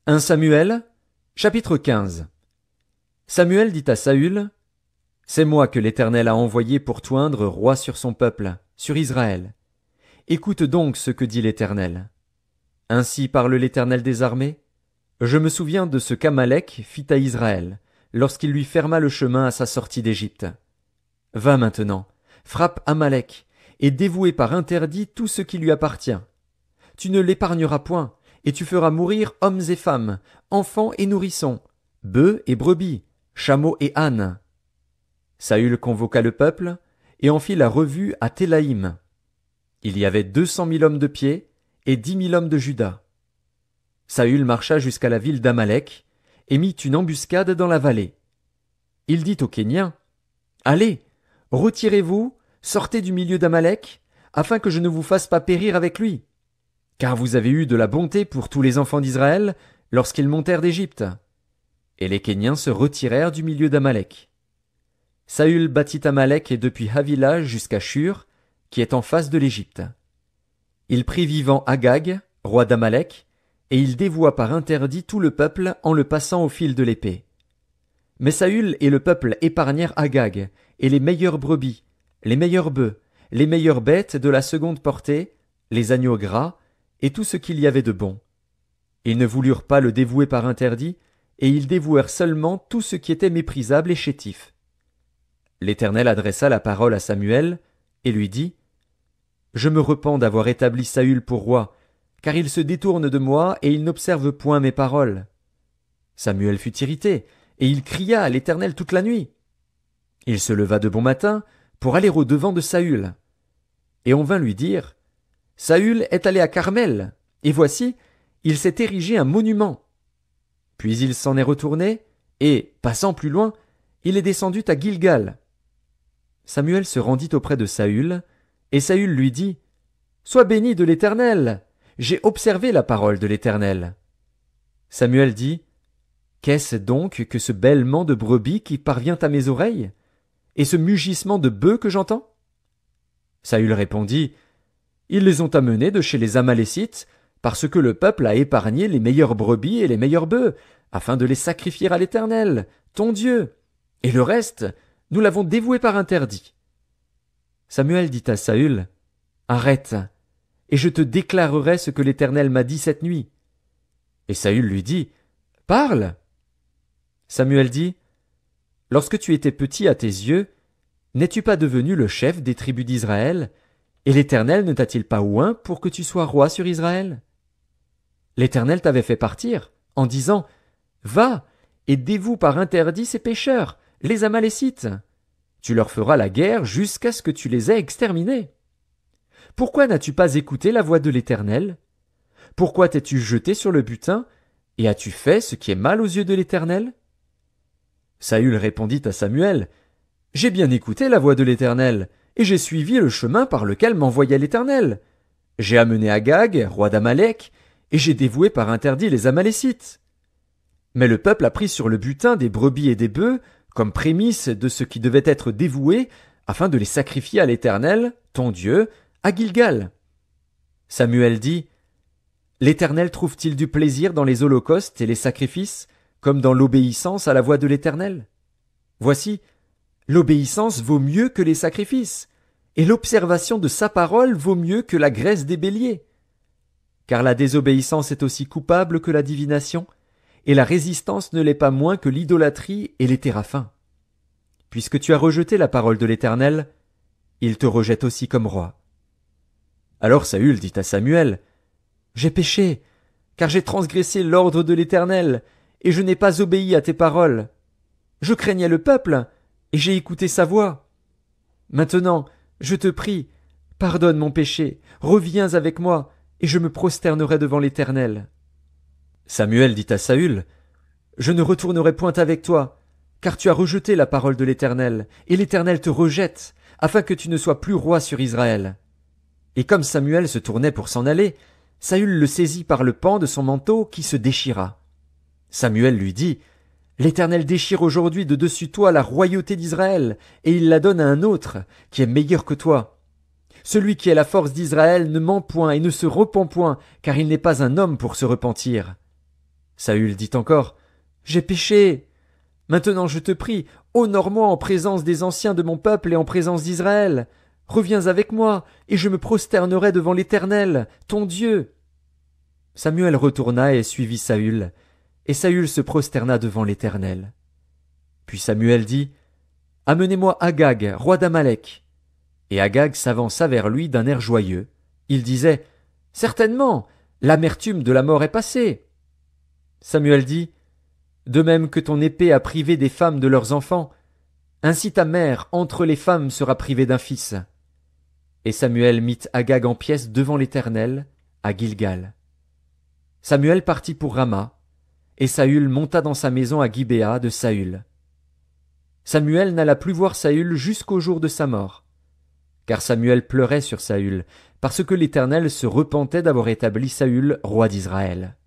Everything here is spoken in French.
1 Samuel, chapitre 15. Samuel dit à Saül, « C'est moi que l'Éternel a envoyé pour t'oindre roi sur son peuple, sur Israël. Écoute donc ce que dit l'Éternel. Ainsi parle l'Éternel des armées. Je me souviens de ce qu'Amalek fit à Israël, lorsqu'il lui ferma le chemin à sa sortie d'Égypte. Va maintenant, frappe Amalek, et dévouez par interdit tout ce qui lui appartient. Tu ne l'épargneras point, et tu feras mourir hommes et femmes, enfants et nourrissons, bœufs et brebis, chameaux et ânes. » Saül convoqua le peuple, et en fit la revue à Télaïm. Il y avait 200 000 hommes de pied, et 10 000 hommes de Juda. Saül marcha jusqu'à la ville d'Amalek, et mit une embuscade dans la vallée. Il dit aux Kéniens, « Allez, retirez-vous, sortez du milieu d'Amalek, afin que je ne vous fasse pas périr avec lui. Car vous avez eu de la bonté pour tous les enfants d'Israël lorsqu'ils montèrent d'Égypte. » Et les Kéniens se retirèrent du milieu d'Amalek. Saül battit Amalek depuis Havila jusqu'à Shur, qui est en face de l'Égypte. Il prit vivant Agag, roi d'Amalek, et il dévoua par interdit tout le peuple en le passant au fil de l'épée. Mais Saül et le peuple épargnèrent Agag, et les meilleures brebis, les meilleurs bœufs, les meilleures bêtes de la seconde portée, les agneaux gras, et tout ce qu'il y avait de bon. Ils ne voulurent pas le dévouer par interdit, et ils dévouèrent seulement tout ce qui était méprisable et chétif. L'Éternel adressa la parole à Samuel, et lui dit, « Je me repens d'avoir établi Saül pour roi, car il se détourne de moi et il n'observe point mes paroles. » Samuel fut irrité, et il cria à l'Éternel toute la nuit. Il se leva de bon matin pour aller au-devant de Saül. Et on vint lui dire, « Saül est allé à Carmel, et voici, il s'est érigé un monument. » Puis il s'en est retourné, et, passant plus loin, il est descendu à Gilgal. Samuel se rendit auprès de Saül, et Saül lui dit, « Sois béni de l'Éternel, j'ai observé la parole de l'Éternel. » Samuel dit, « Qu'est-ce donc que ce bêlement de brebis qui parvient à mes oreilles, et ce mugissement de bœufs que j'entends? » Saül répondit, « Ils les ont amenés de chez les Amalécites, parce que le peuple a épargné les meilleures brebis et les meilleurs bœufs, afin de les sacrifier à l'Éternel, ton Dieu. Et le reste, nous l'avons dévoué par interdit. » Samuel dit à Saül, « Arrête, et je te déclarerai ce que l'Éternel m'a dit cette nuit. » Et Saül lui dit, « Parle. » Samuel dit, « Lorsque tu étais petit à tes yeux, n'es-tu pas devenu le chef des tribus d'Israël, et l'Éternel ne t'a-t-il pas oint pour que tu sois roi sur Israël? L'Éternel t'avait fait partir, en disant, « Va, et dévoue par interdit ces pécheurs, les Amalécites. Tu leur feras la guerre jusqu'à ce que tu les aies exterminés. Pourquoi n'as-tu pas écouté la voix de l'Éternel? Pourquoi t'es-tu jeté sur le butin, et as-tu fait ce qui est mal aux yeux de l'Éternel? » Saül répondit à Samuel, « J'ai bien écouté la voix de l'Éternel, et j'ai suivi le chemin par lequel m'envoyait l'Éternel. J'ai amené Agag, roi d'Amalek, et j'ai dévoué par interdit les Amalécites. Mais le peuple a pris sur le butin des brebis et des bœufs, comme prémisse de ce qui devait être dévoué, afin de les sacrifier à l'Éternel, ton Dieu, à Gilgal. » Samuel dit, « L'Éternel trouve-t-il du plaisir dans les holocaustes et les sacrifices, comme dans l'obéissance à la voix de l'Éternel? Voici, l'obéissance vaut mieux que les sacrifices, et l'observation de sa parole vaut mieux que la graisse des béliers. Car la désobéissance est aussi coupable que la divination, et la résistance ne l'est pas moins que l'idolâtrie et les téraphins. Puisque tu as rejeté la parole de l'Éternel, il te rejette aussi comme roi. » Alors Saül dit à Samuel, « J'ai péché, car j'ai transgressé l'ordre de l'Éternel, et je n'ai pas obéi à tes paroles. Je craignais le peuple, et j'ai écouté sa voix. Maintenant, je te prie, pardonne mon péché, reviens avec moi, et je me prosternerai devant l'Éternel. » Samuel dit à Saül, « Je ne retournerai point avec toi, car tu as rejeté la parole de l'Éternel, et l'Éternel te rejette, afin que tu ne sois plus roi sur Israël. » Et comme Samuel se tournait pour s'en aller, Saül le saisit par le pan de son manteau qui se déchira. Samuel lui dit, « L'Éternel déchire aujourd'hui de dessus toi la royauté d'Israël, et il la donne à un autre, qui est meilleur que toi. Celui qui est la force d'Israël ne ment point et ne se repent point, car il n'est pas un homme pour se repentir. » Saül dit encore, « J'ai péché. Maintenant je te prie, honore-moi en présence des anciens de mon peuple et en présence d'Israël. Reviens avec moi, et je me prosternerai devant l'Éternel, ton Dieu. » Samuel retourna et suivit Saül, et Saül se prosterna devant l'Éternel. Puis Samuel dit, « Amenez-moi Agag, roi d'Amalek. » Et Agag s'avança vers lui d'un air joyeux. Il disait, « Certainement, l'amertume de la mort est passée. » Samuel dit, « De même que ton épée a privé des femmes de leurs enfants, ainsi ta mère entre les femmes sera privée d'un fils. » Et Samuel mit Agag en pièces devant l'Éternel, à Gilgal. Samuel partit pour Rama, et Saül monta dans sa maison à Gibéa de Saül. Samuel n'alla plus voir Saül jusqu'au jour de sa mort. Car Samuel pleurait sur Saül, parce que l'Éternel se repentait d'avoir établi Saül roi d'Israël.